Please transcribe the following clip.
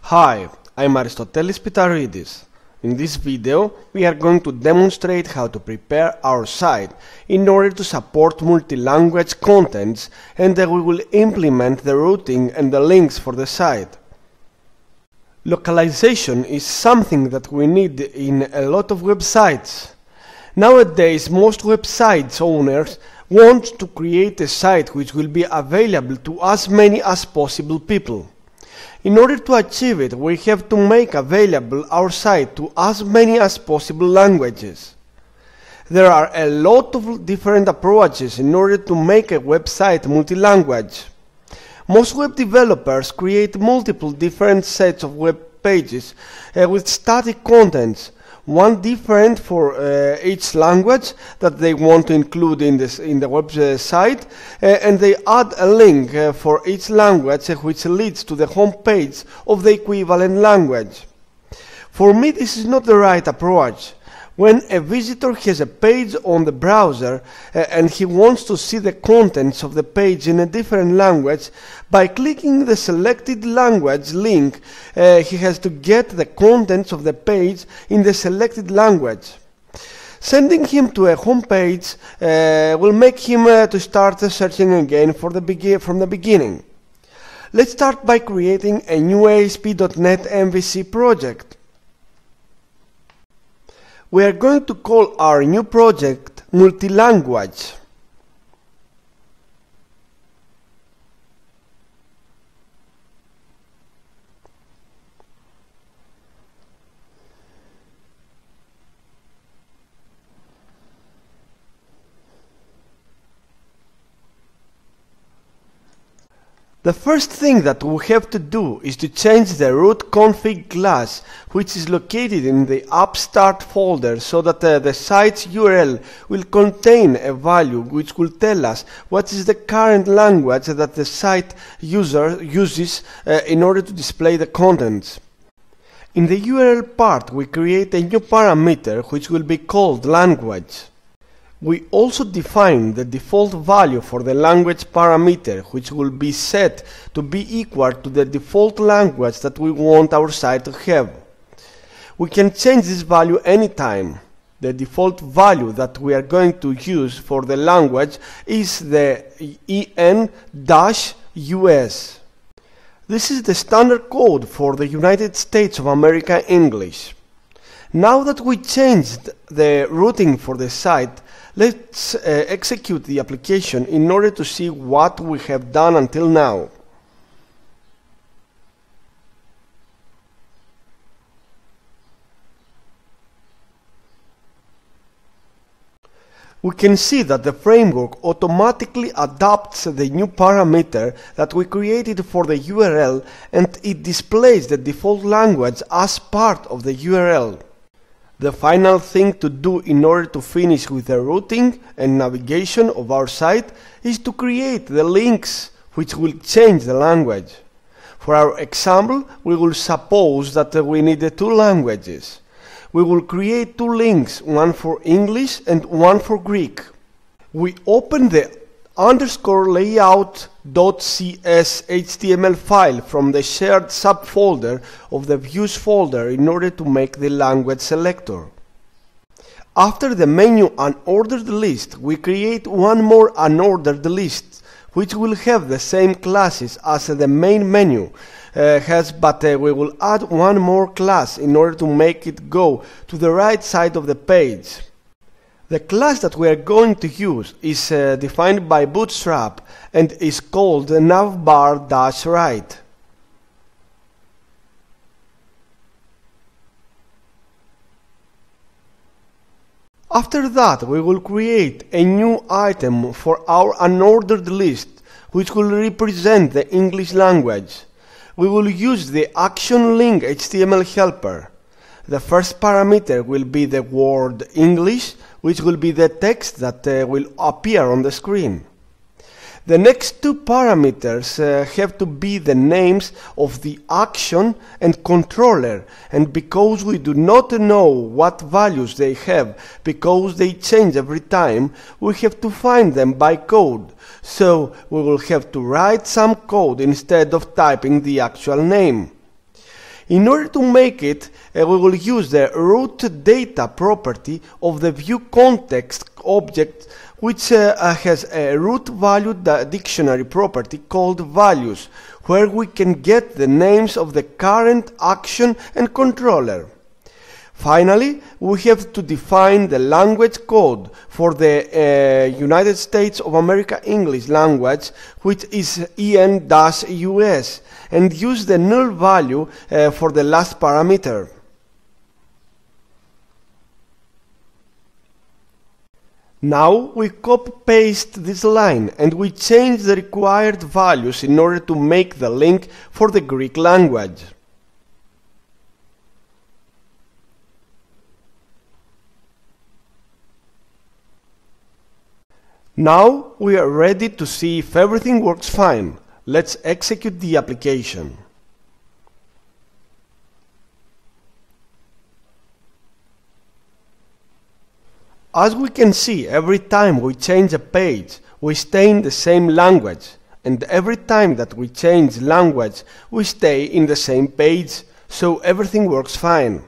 Hi, I'm Aristotle Spiteri. In this video, we are going to demonstrate how to prepare our site in order to support multi-language contents, and then we will implement the routing and the links for the site. Localization is something that we need in a lot of websites. Nowadays, most websites owners want to create a site which will be available to as many as possible people. In order to achieve it, we have to make available our site to as many as possible languages. There are a lot of different approaches in order to make a website multi-language. Most web developers create multiple different sets of web pages with static contents, one different for each language that they want to include in the website, and they add a link for each language which leads to the home page of the equivalent language. For me, this is not the right approach. When a visitor has a page on the browser and he wants to see the contents of the page in a different language, by clicking the selected language link, he has to get the contents of the page in the selected language. Sending him to a home page will make him to start searching again from the beginning. Let's start by creating a new ASP.NET MVC project. We are going to call our new project Multilanguage. The first thing that we have to do is to change the root config class, which is located in the Upstart folder, so that the site's URL will contain a value which will tell us what is the current language that the site user uses in order to display the contents. In the URL part, we create a new parameter which will be called language. We also define the default value for the language parameter, which will be set to be equal to the default language that we want our site to have. We can change this value anytime. The default value that we are going to use for the language is the EN-US. This is the standard code for the United States of America English. Now that we changed the routing for the site, let's execute the application in order to see what we have done until now. We can see that the framework automatically adopts the new parameter that we created for the URL, and it displays the default language as part of the URL. The final thing to do in order to finish with the routing and navigation of our site is to create the links which will change the language. For our example, we will suppose that we need two languages. We will create two links, one for English and one for Greek. We open the _layout.cs HTML file from the shared subfolder of the views folder in order to make the language selector. After the menu unordered list, we create one more unordered list, which will have the same classes as the main menu has, but we will add one more class in order to make it go to the right side of the page. The class that we are going to use is defined by Bootstrap and is called Navbar-right. After that, we will create a new item for our unordered list, which will represent the English language. We will use the action link HTML helper. The first parameter will be the word English, which will be the text that will appear on the screen. The next two parameters have to be the names of the action and controller, and because we do not know what values they have, because they change every time, we have to find them by code. So we will have to write some code instead of typing the actual name. In order to make it, we will use the root data property of the view context object, which has a root value dictionary property called values, where we can get the names of the current action and controller. Finally, we have to define the language code for the United States of America English language, which is EN-US, and use the null value for the last parameter. Now we copy-paste this line and we change the required values in order to make the link for the Greek language. Now we are ready to see if everything works fine. Let's execute the application. As we can see, every time we change a page, we stay in the same language, and every time that we change language, we stay in the same page, so everything works fine.